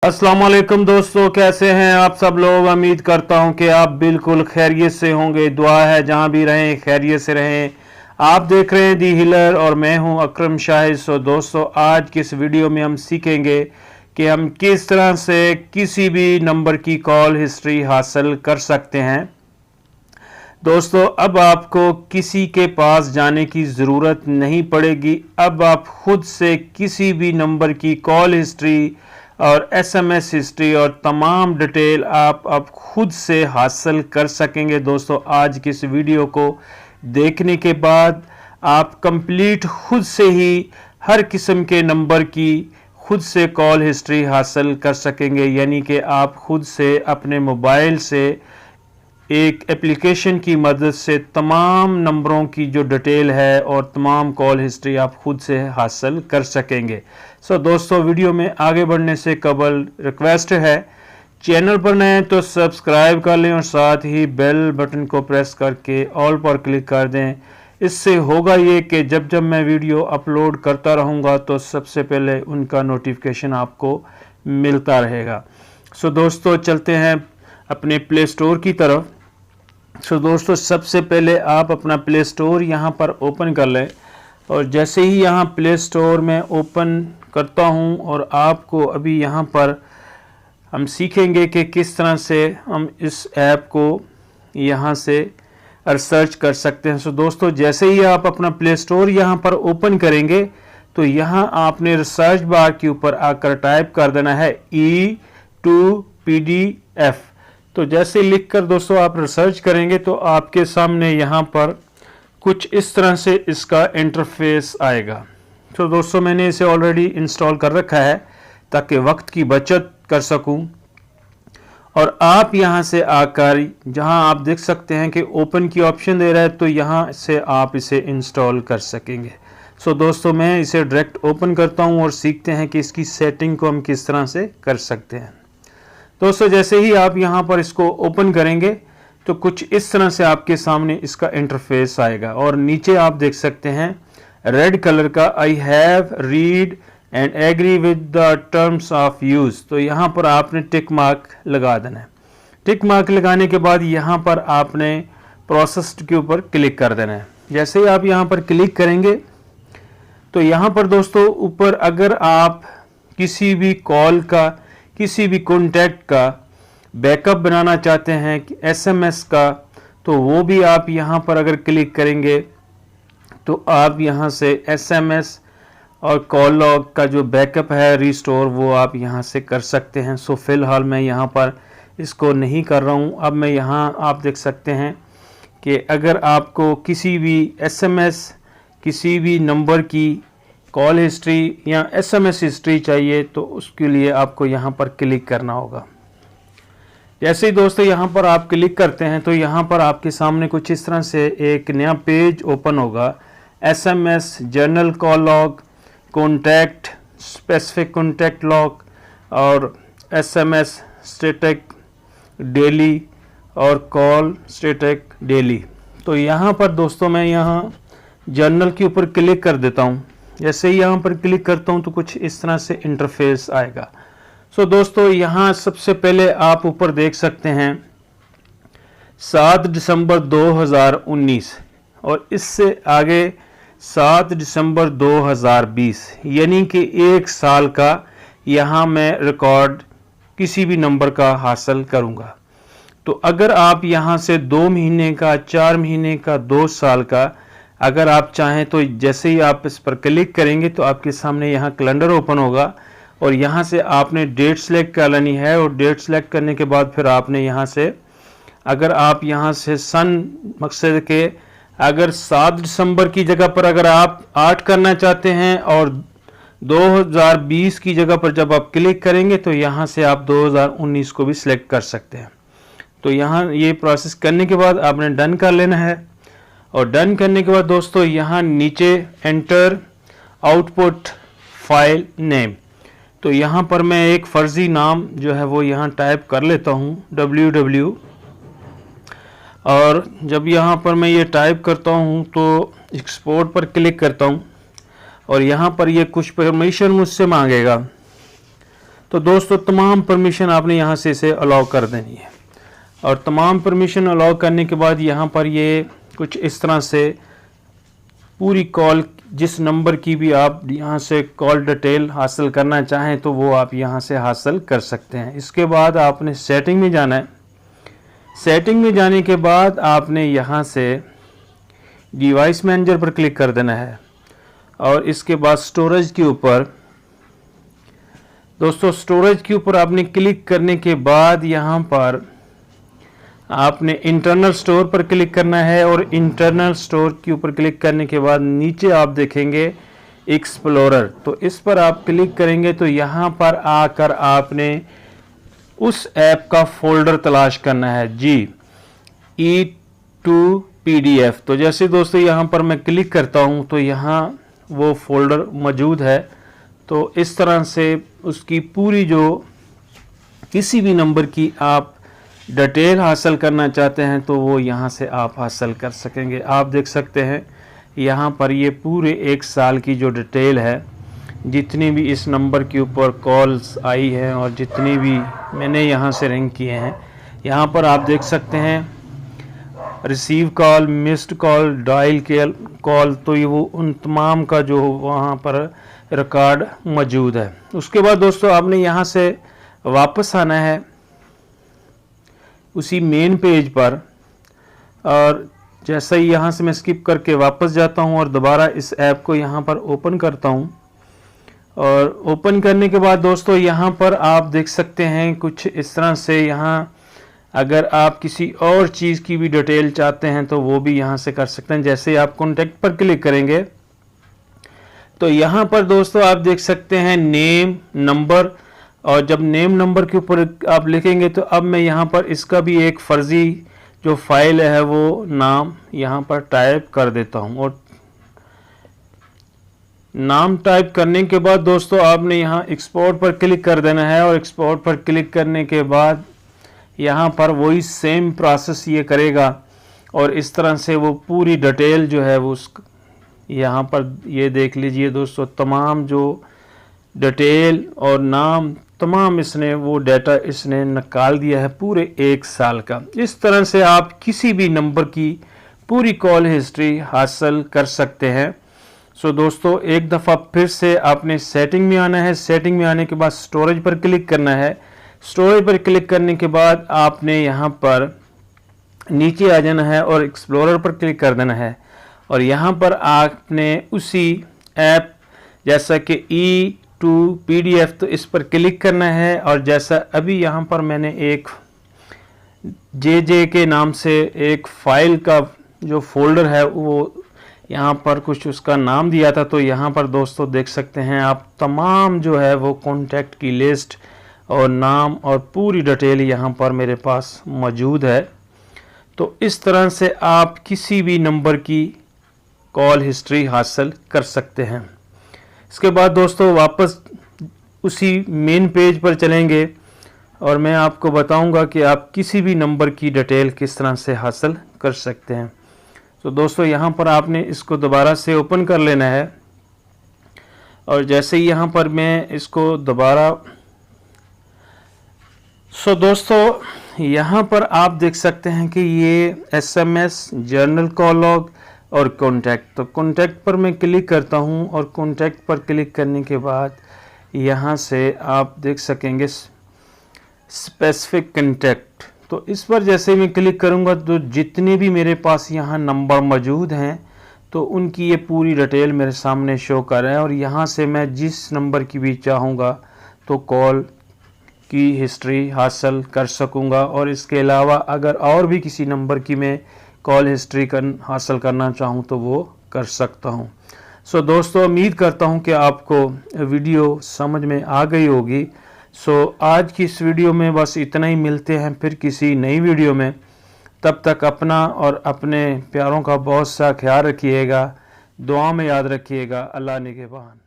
अस्सलाम वालेकुम दोस्तों, कैसे हैं आप सब लोग। उम्मीद करता हूं कि आप बिल्कुल खैरियत से होंगे। दुआ है जहां भी रहें खैरियत से रहें। आप देख रहे हैं दी हिलर और मैं हूं अकरम शाहिद। सो दोस्तों, आज की इस वीडियो में हम सीखेंगे कि हम किस तरह से किसी भी नंबर की कॉल हिस्ट्री हासिल कर सकते हैं। दोस्तों, अब आपको किसी के पास जाने की ज़रूरत नहीं पड़ेगी। अब आप खुद से किसी भी नंबर की कॉल हिस्ट्री और एसएमएस हिस्ट्री और तमाम डिटेल आप खुद से हासिल कर सकेंगे। दोस्तों, आज की इस वीडियो को देखने के बाद आप कंप्लीट खुद से ही हर किस्म के नंबर की खुद से कॉल हिस्ट्री हासिल कर सकेंगे। यानी कि आप खुद से अपने मोबाइल से एक एप्लीकेशन की मदद से तमाम नंबरों की जो डिटेल है और तमाम कॉल हिस्ट्री आप खुद से हासिल कर सकेंगे। सो दोस्तों, वीडियो में आगे बढ़ने से कबल रिक्वेस्ट है, चैनल पर नए हैं तो सब्सक्राइब कर लें और साथ ही बेल बटन को प्रेस करके ऑल पर क्लिक कर दें। इससे होगा ये कि जब जब मैं वीडियो अपलोड करता रहूँगा तो सबसे पहले उनका नोटिफिकेशन आपको मिलता रहेगा। सो दोस्तों, चलते हैं अपने प्ले स्टोर की तरफ। सो दोस्तों, सबसे पहले आप अपना प्ले स्टोर यहाँ पर ओपन कर लें और जैसे ही यहाँ प्ले स्टोर में ओपन करता हूँ और आपको अभी यहाँ पर हम सीखेंगे कि किस तरह से हम इस ऐप को यहाँ से रिसर्च कर सकते हैं। सो दोस्तों, जैसे ही आप अपना प्ले स्टोर यहाँ पर ओपन करेंगे तो यहाँ आपने रिसर्च बार के ऊपर आकर टाइप कर देना है E2PDF। तो जैसे लिखकर दोस्तों आप रिसर्च करेंगे तो आपके सामने यहाँ पर कुछ इस तरह से इसका इंटरफेस आएगा। तो दोस्तों, मैंने इसे ऑलरेडी इंस्टॉल कर रखा है ताकि वक्त की बचत कर सकूं। और आप यहाँ से आकर जहाँ आप देख सकते हैं कि ओपन की ऑप्शन दे रहा है तो यहाँ से आप इसे इंस्टॉल कर सकेंगे। सो दोस्तों, मैं इसे डायरेक्ट ओपन करता हूँ और सीखते हैं कि इसकी सेटिंग को हम किस तरह से कर सकते हैं। दोस्तों, जैसे ही आप यहाँ पर इसको ओपन करेंगे तो कुछ इस तरह से आपके सामने इसका इंटरफेस आएगा और नीचे आप देख सकते हैं रेड कलर का I have read and agree with the terms of use. तो यहाँ पर आपने टिक मार्क लगा देना है। टिक मार्क लगाने के बाद यहाँ पर आपने प्रोसेस्ड के ऊपर क्लिक कर देना है। जैसे ही आप यहाँ पर क्लिक करेंगे तो यहाँ पर दोस्तों ऊपर अगर आप किसी भी कॉल का किसी भी कॉन्टैक्ट का बैकअप बनाना चाहते हैं एसएमएस का, तो वो भी आप यहाँ पर अगर क्लिक करेंगे तो आप यहाँ से एसएमएस और कॉल लॉग का जो बैकअप है रिस्टोर वो आप यहाँ से कर सकते हैं। सो फिलहाल मैं यहाँ पर इसको नहीं कर रहा हूँ। अब मैं यहाँ आप देख सकते हैं कि अगर आपको किसी भी एसएमएस किसी भी नंबर की कॉल हिस्ट्री या एसएमएस हिस्ट्री चाहिए तो उसके लिए आपको यहाँ पर क्लिक करना होगा। जैसे ही दोस्तों यहाँ पर आप क्लिक करते हैं तो यहाँ पर आपके सामने कुछ इस तरह से एक नया पेज ओपन होगा। SMS, general call log, contact, specific contact log और एसएमएस स्टैटिक डेली और कॉल स्टैटिक डेली। तो यहाँ पर दोस्तों मैं यहाँ जनरल के ऊपर क्लिक कर देता हूँ। जैसे ही यहाँ पर क्लिक करता हूँ तो कुछ इस तरह से इंटरफेस आएगा। सो दोस्तों, यहाँ सबसे पहले आप ऊपर देख सकते हैं 7 दिसंबर 2019 और इससे आगे 7 दिसंबर 2020, यानी कि 1 साल का यहाँ मैं रिकॉर्ड किसी भी नंबर का हासिल करूँगा। तो अगर आप यहाँ से 2 महीने का, 4 महीने का, 2 साल का अगर आप चाहें तो जैसे ही आप इस पर क्लिक करेंगे तो आपके सामने यहाँ कैलेंडर ओपन होगा और यहाँ से आपने डेट सेलेक्ट कर लेनी है। और डेट सेलेक्ट करने के बाद फिर आपने यहाँ से अगर आप यहाँ से सन मकसद के अगर 7 दिसंबर की जगह पर अगर आप 8 करना चाहते हैं और 2020 की जगह पर जब आप क्लिक करेंगे तो यहाँ से आप 2019 को भी सिलेक्ट कर सकते हैं। तो यहाँ ये प्रोसेस करने के बाद आपने डन कर लेना है। और डन करने के बाद दोस्तों यहाँ नीचे एंटर आउटपुट फाइल नेम, तो यहाँ पर मैं एक फर्जी नाम जो है वो यहाँ टाइप कर लेता हूँ www। और जब यहाँ पर मैं ये टाइप करता हूँ तो एक्सपोर्ट पर क्लिक करता हूँ और यहाँ पर ये कुछ परमिशन मुझसे मांगेगा। तो दोस्तों तमाम परमिशन आपने यहाँ से इसे अलाउ कर देनी है, और तमाम परमिशन अलाउ करने के बाद यहाँ पर ये कुछ इस तरह से पूरी कॉल, जिस नंबर की भी आप यहाँ से कॉल डिटेल हासिल करना चाहें तो वो आप यहाँ से हासिल कर सकते हैं। इसके बाद आपने सेटिंग में जाना है। सेटिंग में जाने के बाद आपने यहाँ से डिवाइस मैनेजर पर क्लिक कर देना है, और इसके बाद स्टोरेज के ऊपर, दोस्तों स्टोरेज के ऊपर आपने क्लिक करने के बाद यहाँ पर आपने इंटरनल स्टोर पर क्लिक करना है, और इंटरनल स्टोर के ऊपर क्लिक करने के बाद नीचे आप देखेंगे एक्सप्लोरर, तो इस पर आप क्लिक करेंगे तो यहाँ पर आकर आपने उस ऐप का फोल्डर तलाश करना है जी, E2 PDF। तो जैसे दोस्तों यहाँ पर मैं क्लिक करता हूँ तो यहाँ वो फोल्डर मौजूद है। तो इस तरह से उसकी पूरी जो किसी भी नंबर की आप डिटेल हासिल करना चाहते हैं तो वो यहाँ से आप हासिल कर सकेंगे। आप देख सकते हैं यहाँ पर ये पूरे 1 साल की जो डिटेल है, जितनी भी इस नंबर के ऊपर कॉल्स आई हैं और जितनी भी मैंने यहाँ से रिंग किए हैं, यहाँ पर आप देख सकते हैं receive call, missed call, dial call, तो ये वो उन तमाम का जो वहाँ पर रिकॉर्ड मौजूद है। उसके बाद दोस्तों आपने यहाँ से वापस आना है उसी मेन पेज पर, और जैसे ही यहाँ से मैं स्किप करके वापस जाता हूँ और दोबारा इस ऐप को यहाँ पर ओपन करता हूँ, और ओपन करने के बाद दोस्तों यहाँ पर आप देख सकते हैं कुछ इस तरह से, यहाँ अगर आप किसी और चीज़ की भी डिटेल चाहते हैं तो वो भी यहाँ से कर सकते हैं। जैसे आप कॉन्टैक्ट पर क्लिक करेंगे तो यहाँ पर दोस्तों आप देख सकते हैं नेम, नंबर, और जब नेम नंबर के ऊपर आप लिखेंगे तो अब मैं यहाँ पर इसका भी एक फर्जी जो फाइल है वो नाम यहाँ पर टाइप कर देता हूँ, और नाम टाइप करने के बाद दोस्तों आपने यहाँ एक्सपोर्ट पर क्लिक कर देना है, और एक्सपोर्ट पर क्लिक करने के बाद यहाँ पर वही सेम प्रोसेस ये करेगा, और इस तरह से वो पूरी डिटेल जो है वो यहाँ पर ये देख लीजिए दोस्तों, तमाम जो डिटेल और नाम तमाम इसने वो डाटा इसने निकाल दिया है पूरे 1 साल का। इस तरह से आप किसी भी नंबर की पूरी कॉल हिस्ट्री हासिल कर सकते हैं। सो दोस्तों एक दफ़ा फिर से आपने सेटिंग में आना है। सेटिंग में आने के बाद स्टोरेज पर क्लिक करना है। स्टोरेज पर क्लिक करने के बाद आपने यहाँ पर नीचे आ जाना है और एक्सप्लोरर पर क्लिक कर देना है, और यहाँ पर आपने उसी ऐप जैसा कि E2 PDF, तो इस पर क्लिक करना है, और जैसा अभी यहाँ पर मैंने एक JJ के नाम से एक फ़ाइल का जो फोल्डर है वो यहाँ पर कुछ उसका नाम दिया था, तो यहाँ पर दोस्तों देख सकते हैं आप तमाम जो है वो कॉन्टैक्ट की लिस्ट और नाम और पूरी डिटेल यहाँ पर मेरे पास मौजूद है। तो इस तरह से आप किसी भी नंबर की कॉल हिस्ट्री हासिल कर सकते हैं। इसके बाद दोस्तों वापस उसी मेन पेज पर चलेंगे और मैं आपको बताऊंगा कि आप किसी भी नंबर की डिटेल किस तरह से हासिल कर सकते हैं। तो दोस्तों यहाँ पर आपने इसको दोबारा से ओपन कर लेना है, और जैसे ही यहाँ पर मैं इसको दोबारा दोस्तों यहाँ पर आप देख सकते हैं कि ये SMS, जर्नल कॉल लॉग और कॉन्टैक्ट। तो कॉन्टैक्ट पर मैं क्लिक करता हूँ, और कॉन्टैक्ट पर क्लिक करने के बाद यहाँ से आप देख सकेंगे स्पेसिफिक कॉन्टैक्ट। तो इस पर जैसे मैं क्लिक करूँगा तो जितने भी मेरे पास यहाँ नंबर मौजूद हैं तो उनकी ये पूरी डिटेल मेरे सामने शो कर रहा है, और यहाँ से मैं जिस नंबर की भी चाहूँगा तो कॉल की हिस्ट्री हासिल कर सकूँगा। और इसके अलावा अगर और भी किसी नंबर की मैं कॉल हिस्ट्री हासिल करना चाहूँ तो वो कर सकता हूँ। सो दोस्तों उम्मीद करता हूँ कि आपको वीडियो समझ में आ गई होगी। सो आज की इस वीडियो में बस इतना ही। मिलते हैं फिर किसी नई वीडियो में। तब तक अपना और अपने प्यारों का बहुत सा ख्याल रखिएगा, दुआ में याद रखिएगा। अल्लाह निगहबान।